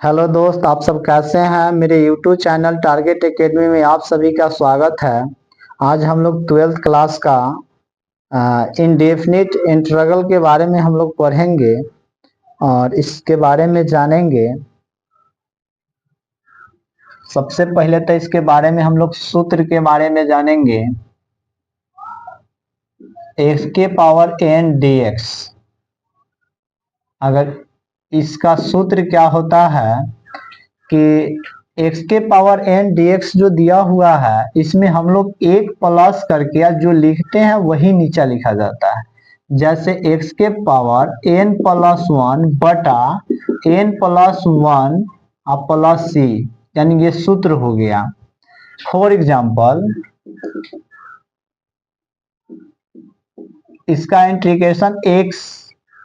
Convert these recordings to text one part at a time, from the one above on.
Hello दोस्त, आप सब कैसे हैं। मेरे यूट्यूब चैनल टारगेट एकेडमी में आप सभी का स्वागत है। आज हम लोग 12th क्लास का इंडेफिनिट इंटीग्रल के बारे में हम लोग पढ़ेंगे और इसके बारे में जानेंगे। सबसे पहले तो इसके बारे में हम लोग सूत्र के बारे में जानेंगे। एक्स के पावर एन डी एक्स, अगर इसका सूत्र क्या होता है कि x के पावर n dx जो दिया हुआ है, इसमें हम लोग एक प्लस करके या जो लिखते हैं वही नीचे लिखा जाता है। जैसे x के पावर n प्लस वन बटा n plus one plus C, यानी ये सूत्र हो गया। फॉर एग्जाम्पल, इसका इंटीग्रेशन x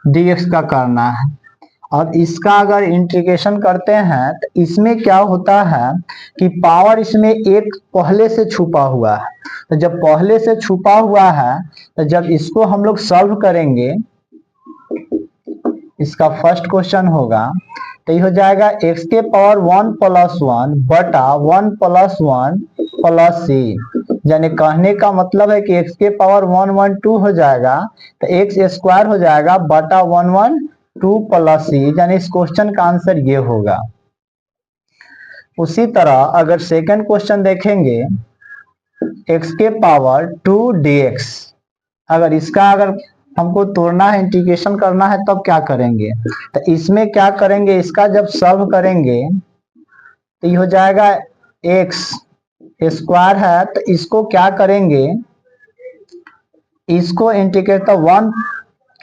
dx का करना है और इसका अगर इंटीग्रेशन करते हैं तो इसमें क्या होता है कि पावर इसमें एक पहले से छुपा हुआ है। तो जब पहले से छुपा हुआ है तो जब इसको हम लोग सॉल्व करेंगे, इसका फर्स्ट क्वेश्चन होगा तो ये हो जाएगा x के पावर वन प्लस वन बटा one plus one plus C. यानी कहने का मतलब है कि x के पावर वन वन टू हो जाएगा तो एक्स स्क्वायर हो जाएगा बटा one one two plus C, यानी इस क्वेश्चन का आंसर ये होगा। उसी तरह अगर सेकंड क्वेश्चन देखेंगे, x के पावर टू dx, अगर हमको तोड़ना है, इंटीग्रेशन करना है, तब क्या करेंगे? तो इसमें क्या करेंगे, इसका जब सॉल्व करेंगे तो ये हो जाएगा एक्स स्क्वायर है, तो इसको क्या करेंगे, इसको इंटीग्रेट, तो वन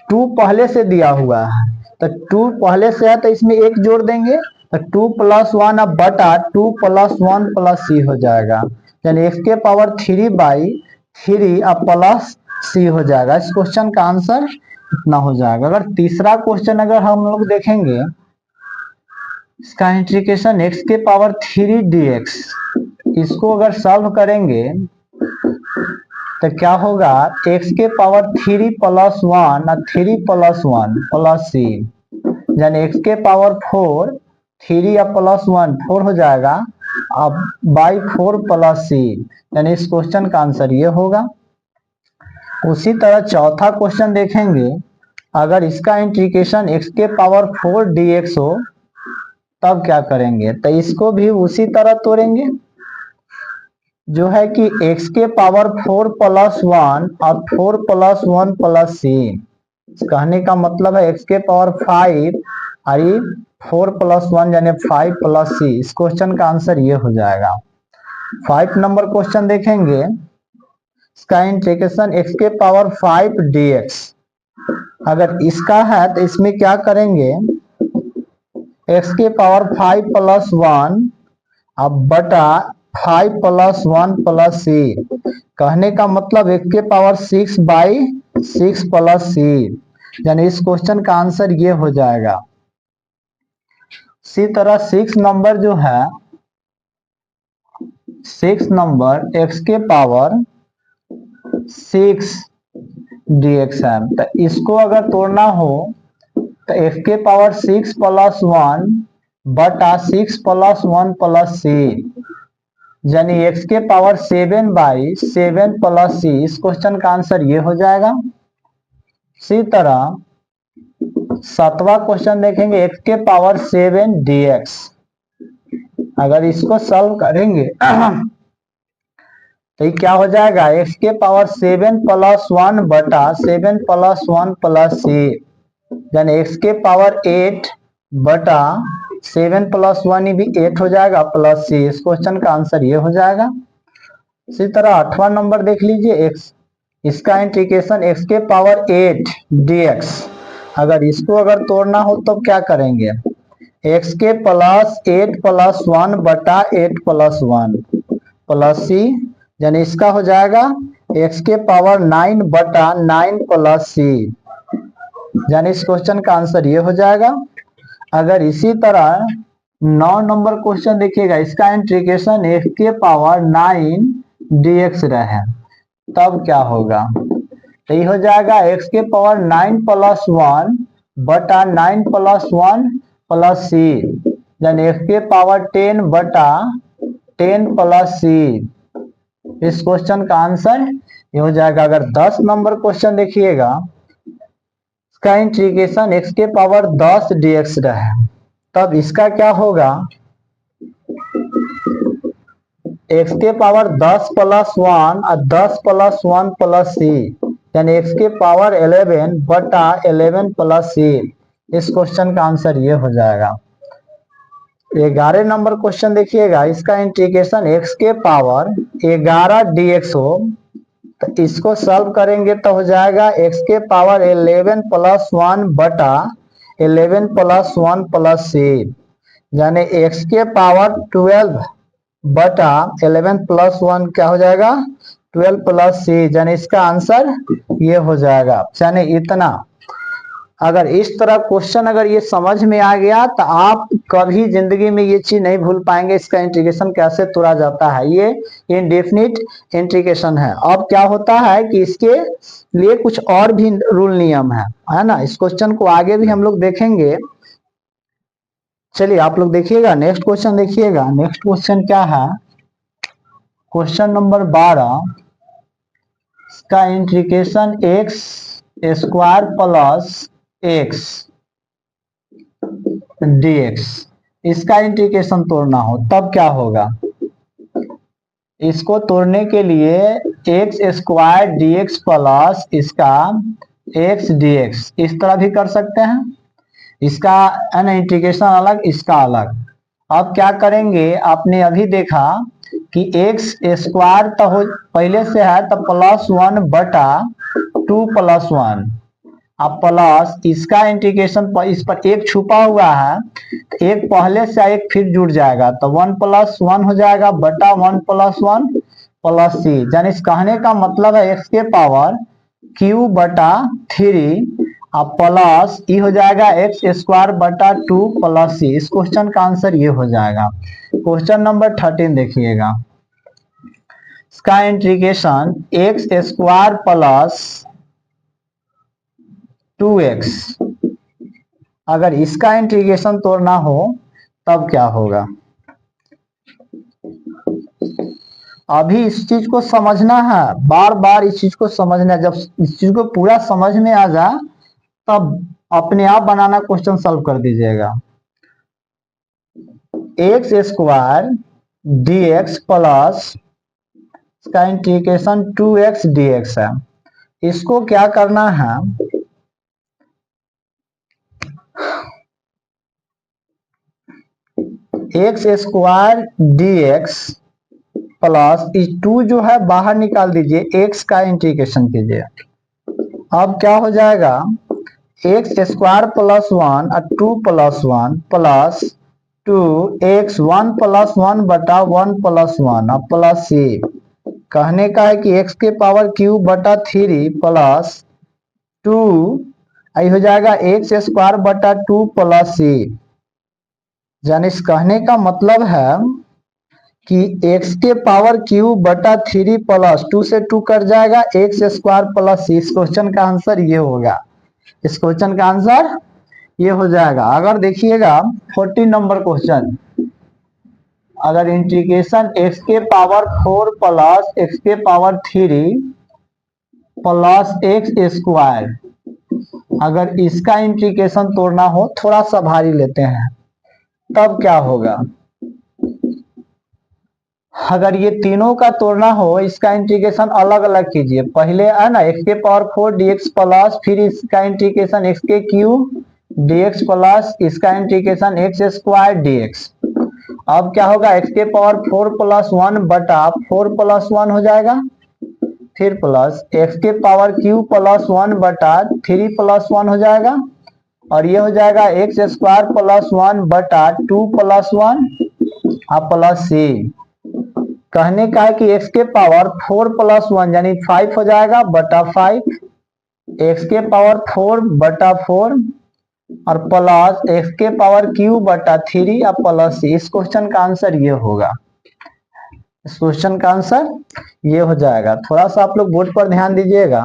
टू पहले से दिया हुआ है तो टू पहले से है तो इसमें एक जोड़ देंगे तो टू प्लस वन अब बटा टू प्लस वन प्लस सी हो जाएगा। यानी एक्स के पावर थ्री बाई थ्री अब प्लस सी हो जाएगा। इस क्वेश्चन का आंसर इतना हो जाएगा। अगर तीसरा क्वेश्चन अगर हम लोग देखेंगे, इसका इंटीग्रेशन एक्स के पावर थ्री डी एक्स, इसको अगर सॉल्व करेंगे तो क्या होगा, x के पावर थ्री प्लस वन और three plus one plus C, यानी x के पावर फोर, थ्री या प्लस वन फोर हो जाएगा अब बाई फोर प्लस सी, यानी इस क्वेश्चन का आंसर ये होगा। उसी तरह चौथा क्वेश्चन देखेंगे, अगर इसका इंटीग्रेशन x के पावर फोर डी एक्स हो तब क्या करेंगे? तो इसको भी उसी तरह तोड़ेंगे, जो है कि x के पावर फोर प्लस वन और four plus one plus C. कहने का मतलब है x के पावर फाइव और ये फोर प्लस वन यानी फाइव प्लस सी। इस क्वेश्चन का आंसर ये हो जाएगा। 5 नंबर क्वेश्चन देखेंगे, इसका इंटीग्रेशन x के पावर फाइव डी एक्स, अगर इसका है तो इसमें क्या करेंगे, x के पावर फाइव प्लस वन अब बटा five plus one plus C. कहने का मतलब x के power six by six plus C, यानी इस क्वेश्चन का आंसर ये हो जाएगा। इसी तरह 6 नंबर जो है, 6 नंबर x के पावर सिक्स डी एक्स है, तो इसको अगर तोड़ना हो तो x के पावर सिक्स प्लस वन बटा six plus one plus C, यानी x के power seven by seven plus C. इस क्वेश्चन का आंसर ये हो जाएगा। इसी तरह 7वां क्वेश्चन देखेंगे, x के पावर सेवन डी एक्स, अगर इसको सॉल्व करेंगे तो ये क्या हो जाएगा, x के पावर सेवन प्लस वन बटा seven plus one plus C, यानी x के पावर एट बटा सेवन प्लस वन, ये भी एट हो जाएगा प्लस सी। इस क्वेश्चन का आंसर ये हो जाएगा। इसी तरह 8वां नंबर देख लीजिए, x, इसका इंटीग्रेशन x के पावर एट डी एक्स, अगर तोड़ना हो तो क्या करेंगे, x के प्लस एट प्लस वन बटा eight plus one plus C, यानी इसका हो जाएगा x के पावर नाइन बटा नाइन प्लस सी, यानी इस क्वेश्चन का आंसर ये हो जाएगा। अगर इसी तरह 9 नंबर क्वेश्चन देखिएगा, इसका इंटीग्रेशन x के पावर नाइन डी एक्स रहे तब क्या होगा, तो ये हो जाएगा x के पावर नाइन प्लस वन बटा nine plus one plus C, यानी एक्स के पावर 10 बटा 10 प्लस सी। इस क्वेश्चन का आंसर ये हो जाएगा। अगर 10 नंबर क्वेश्चन देखिएगा, इसका इंटीग्रेशन एक्स के पावर 10 dx रहे, तब इसका क्या होगा, एक्स के पावर 10 प्लस 1 और 10 प्लस 1 प्लस सी, यानी एक्स के पावर 11 बटा 11 प्लस सी। इस क्वेश्चन का आंसर ये हो जाएगा। 11 नंबर क्वेश्चन देखिएगा, इसका इंटीग्रेशन एक्स के पावर 11 dx हो, तो इसको सॉल्व करेंगे तो हो जाएगा एक्स के पावर 11 प्लस 1 बटा 11 प्लस 1 प्लस सी, यानी एक्स के पावर 12 बटा 11 प्लस 1 क्या हो जाएगा, 12 प्लस सी, यानी इसका आंसर ये हो जाएगा। यानी इतना, अगर इस तरह क्वेश्चन अगर ये समझ में आ गया तो आप कभी जिंदगी में ये चीज नहीं भूल पाएंगे, इसका इंटीग्रेशन कैसे तोड़ा जाता है। ये इनडेफिनिट इंटीग्रेशन है। अब क्या होता है कि इसके लिए कुछ और भी रूल नियम है ना। इस क्वेश्चन को आगे भी हम लोग देखेंगे। चलिए आप लोग देखिएगा, नेक्स्ट क्वेश्चन देखिएगा। नेक्स्ट क्वेश्चन क्या है, क्वेश्चन नंबर 12, इसका integration x square plus x dx, इसका इंटीग्रेशन तोड़ना हो तब क्या होगा। इसको तोड़ने के लिए एक्स स्क्वायर dx प्लस इसका x dx, इस तरह भी कर सकते हैं। इसका इंटीग्रेशन अलग, इसका अलग। अब क्या करेंगे, आपने अभी देखा कि एक्स स्क्वायर तो हो पहले से है, तो प्लस 1 बटा 2 प्लस 1, अब प्लस इसका इंटीग्रेशन इस पर एक छुपा हुआ है, तो एक पहले से एक फिर जुड़ जाएगा, तो 1 प्लस 1 हो जाएगा बटा 1 प्लस 1 प्लस सी। यानी इस कहने का मतलब है एक्स के पावर क्यू बटा 3 अब प्लस ई हो जाएगा एक्स स्क्वायर बटा 2 प्लस सी। इस क्वेश्चन का आंसर ये हो जाएगा। क्वेश्चन नंबर 13 देखिएगा, इसका integration x square plus 2x, अगर इसका इंटीग्रेशन तोड़ना हो तब क्या होगा। अभी इस चीज को समझना है, बार बार इस चीज को समझना है। जब इस चीज को पूरा समझ में आ जाए तब अपने आप बनाना क्वेश्चन सॉल्व कर दीजिएगा। एक्स स्क्वायर dx प्लस इसका इंटीग्रेशन 2x dx है। इसको क्या करना है, एक्स स्क्वायर dx प्लस 2 जो है बाहर निकाल दीजिए, x का इंटीग्रेशन कीजिए। अब क्या हो जाएगा, एक्स स्क्वायर प्लस 1 और 2 प्लस 1 प्लस 2x 1 प्लस 1 बटा 1 प्लस 1 अब प्लस सी। कहने का है कि x के पावर क्यू बटा 3 प्लस 2 आई हो जाएगा एक्स स्क्वायर बटा 2 प्लस सी। यानी इस कहने का मतलब है कि x के पावर क्यू बटा 3 प्लस 2 से 2 कट जाएगा, एक्स स्क्वायर प्लस सी। इस क्वेश्चन का आंसर ये होगा। इस क्वेश्चन का आंसर ये हो जाएगा। अगर देखिएगा 14 नंबर क्वेश्चन, अगर इंटीग्रेशन x के पावर 4 प्लस x के पावर 3 प्लस एक्स स्क्वायर, अगर इसका इंटीग्रेशन तोड़ना हो, थोड़ा सा भारी लेते हैं, तब क्या होगा। अगर ये तीनों का तोड़ना हो, इसका इंटीग्रेशन अलग अलग कीजिए। पहले है ना x के पावर 4 dx प्लस, फिर इसका इंटीग्रेशन x के क्यू dx प्लस इसका इंटीग्रेशन एक्स स्क्वायर dx। अब क्या होगा, x के पावर 4 प्लस 1 बटा 4 प्लस 1 हो जाएगा, फिर प्लस x के पावर क्यू प्लस 1 बटा 3 प्लस 1 हो जाएगा, और ये हो जाएगा एक्स स्क्वायर प्लस 1 बटा 2 प्लस 1 अब प्लस सी। कहने का है कि x के पावर 4 प्लस 1 यानी 5 हो जाएगा बटा 5, x के पावर 4 बटा 4 और प्लस x के पावर क्यू बटा 3 और प्लस सी। इस क्वेश्चन का आंसर ये होगा। इस क्वेश्चन का आंसर ये हो जाएगा। थोड़ा सा आप लोग बोर्ड पर ध्यान दीजिएगा।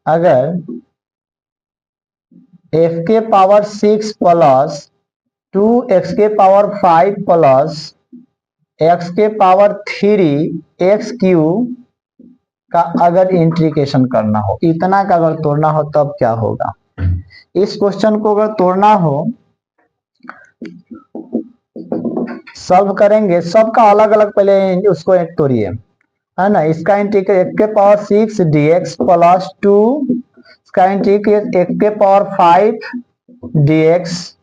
अगर एक्स के पावर 6 प्लस 2 एक्स के पावर 5 प्लस एक्स के पावर 3 एक्स क्यूब का अगर इंटीग्रेशन करना हो, इतना का अगर तोड़ना हो तब क्या होगा। इस क्वेश्चन को अगर तोड़ना हो, सॉल्व करेंगे, सबका अलग अलग पहले उसको एक तोड़िए, है ना। इसका इंटीग्रेट एक्स के पावर 6 dx प्लस 2, इसका इंटीग्रेट एक्स के power 5 dx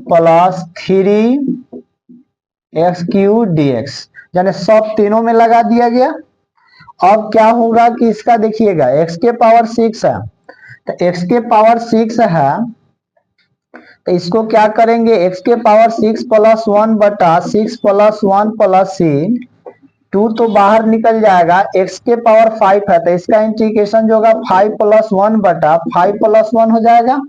plus 3 x cube dx, यानी सब तीनों में लगा दिया गया। अब क्या होगा कि इसका देखिएगा x के पावर 6 है, तो x के पावर 6 है तो इसको क्या करेंगे, x के पावर 6 प्लस 1 बटा 6 प्लस 1 प्लस c, 2 तो बाहर निकल जाएगा, x के पावर 5 है तो इसका इंटीग्रेशन जो होगा 5 प्लस 1 बटा 5 प्लस 1 हो जाएगा,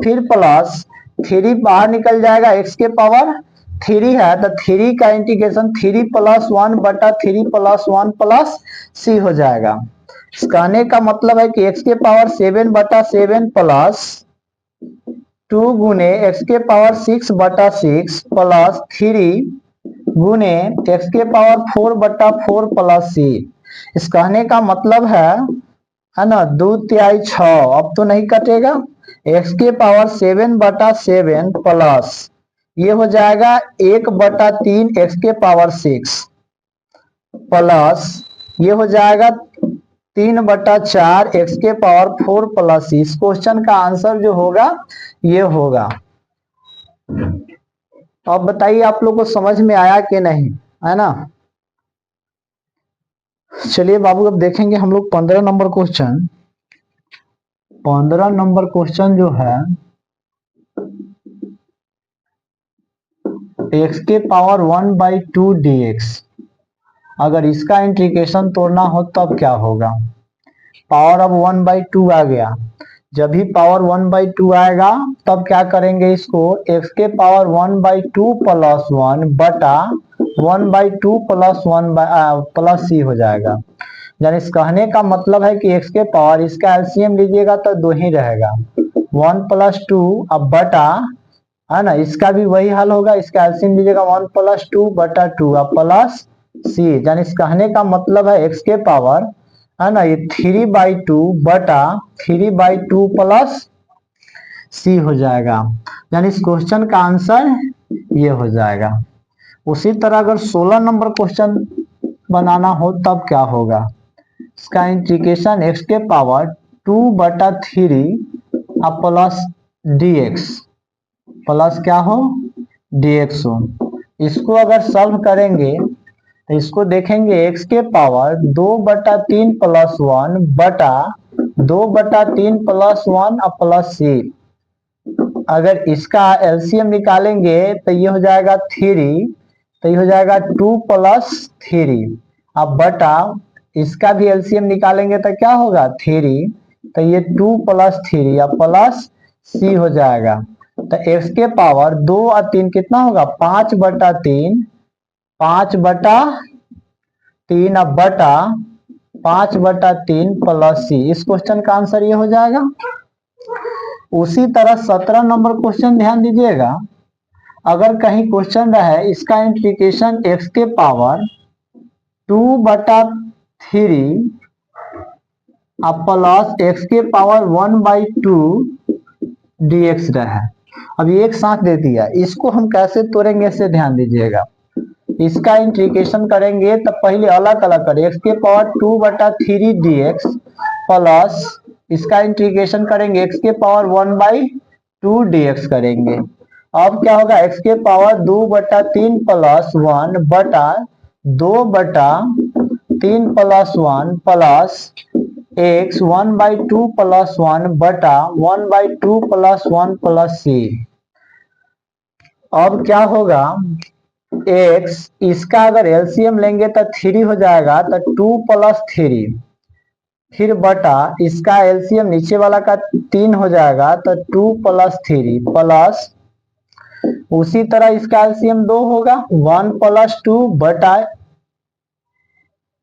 फिर प्लस 3 बाहर निकल जाएगा, x के पावर 3 है तो 3 का इंटीग्रेशन 3 प्लस 1 बटा 3 प्लस 1 प्लस c हो जाएगा। कहने का मतलब है कि x के पावर 7 बटा 7 प्लस 2 गुने x के पावर 6 बटा 6 प्लस 3 गुने x के पावर 4 बटा 4 प्लस c। इस कहने का मतलब है ना, 2/3 अब तो नहीं कटेगा, x के पावर 7 बटा 7 प्लस ये हो जाएगा 1/3 x के पावर 6 प्लस ये हो जाएगा 3/4 x के पावर 4 प्लस c। इस क्वेश्चन का आंसर जो होगा ये होगा। अब बताइए आप लोग को समझ में आया कि नहीं, है ना। चलिए बाबू अब देखेंगे हम लोग 15 नंबर क्वेश्चन। 15 नंबर क्वेश्चन जो है x के पावर 1/2 dx, अगर इसका इंटीग्रेशन तोड़ना हो तब क्या होगा। पावर अब 1/2 आ गया, जब भी पावर 1/2 आएगा तब क्या करेंगे, इसको x के पावर 1/2 प्लस 1 बटा 1/2 प्लस 1 प्लस c हो जाएगा। यानी इस कहने का मतलब है कि x के पावर, इसका एलसीएम लीजिएगा तो 2 ही रहेगा, 1 प्लस 2 अब बटा, है ना, इसका भी वही हाल होगा, इसका एलसीएम लीजिएगा 1 प्लस 2 बटा 2 अब प्लस c। यानी इस कहने का मतलब है x के पावर, है ना, ये 3/2 बटा 3/2 प्लस c हो जाएगा। यानी इस क्वेश्चन का आंसर ये हो जाएगा। उसी तरह अगर 16 नंबर क्वेश्चन बनाना हो तब क्या होगा। इसका इंटीग्रेशन x के पावर 2/3 अब प्लस dx प्लस क्या हो dx हो। इसको अगर सॉल्व करेंगे तो इसको देखेंगे x के पावर 2/3 प्लस 1 बटा 2/3 प्लस 1 अब प्लस c। अगर इसका एलसीएम निकालेंगे तो ये हो जाएगा 3, तो ये हो जाएगा 2 प्लस 3 अब बटा, इसका भी एलसीएम निकालेंगे तो क्या होगा 3, तो ये 2 प्लस 3 अब प्लस c हो जाएगा। तो x के पावर 2 और 3 कितना होगा 5/3, 5/3 अब बटा 5/3 प्लस c। इस क्वेश्चन का आंसर ये हो जाएगा। उसी तरह 17 नंबर क्वेश्चन ध्यान दीजिएगा। अगर कहीं क्वेश्चन रहे इसका इंटीग्रेशन x के पावर 2/3 अब प्लस x के पावर 1/2 dx रहे, अब एक साथ दे दिया, इसको हम कैसे तोड़ेंगे इसे ध्यान दीजिएगा। इसका इंटीग्रेशन करेंगे तब पहले अलग अलग करें, x के पावर 2/3 dx प्लस इसका इंटीग्रेशन करेंगे x के पावर 1/2 dx करेंगे। अब क्या होगा x के पावर 2/3 प्लस 1 बटा 2/3 प्लस 1 प्लस x 1/2 प्लस 1 बटा 1/2 प्लस 1 प्लस c। अब क्या होगा x, इसका अगर एलसीएम लेंगे तो 3 हो जाएगा, तो 2 प्लस 3 फिर बटा इसका एलसीएम नीचे वाला का 3 हो जाएगा, तो 2 प्लस 3 प्लस उसी तरह इसका एलसीएम 2 होगा, 1 प्लस 2 बटा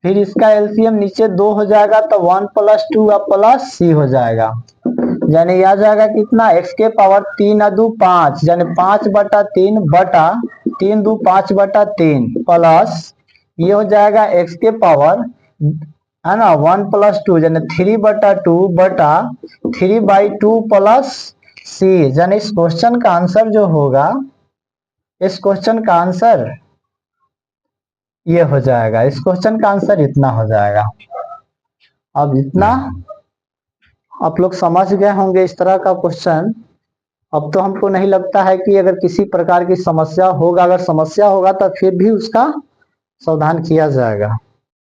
फिर इसका एलसीएम नीचे 2 हो जाएगा तो 1 प्लस 2 अब प्लस c हो जाएगा। यानी यह आ जाएगा कितना, एक्स के पावर 3 यानी 5/3 बटा 3 × 2 = 5/3 प्लस ये हो जाएगा एक्स के पावर है ना 1 + 2 यानी 3/2 बटा 3/2 प्लस सी। यानी इस क्वेश्चन का आंसर जो होगा, इस क्वेश्चन का आंसर ये हो जाएगा, इस क्वेश्चन का आंसर इतना हो जाएगा। अब इतना आप लोग समझ गए होंगे इस तरह का क्वेश्चन। अब तो हमको नहीं लगता है कि अगर किसी प्रकार की समस्या होगा, अगर समस्या होगा तो फिर भी उसका समाधान किया जाएगा।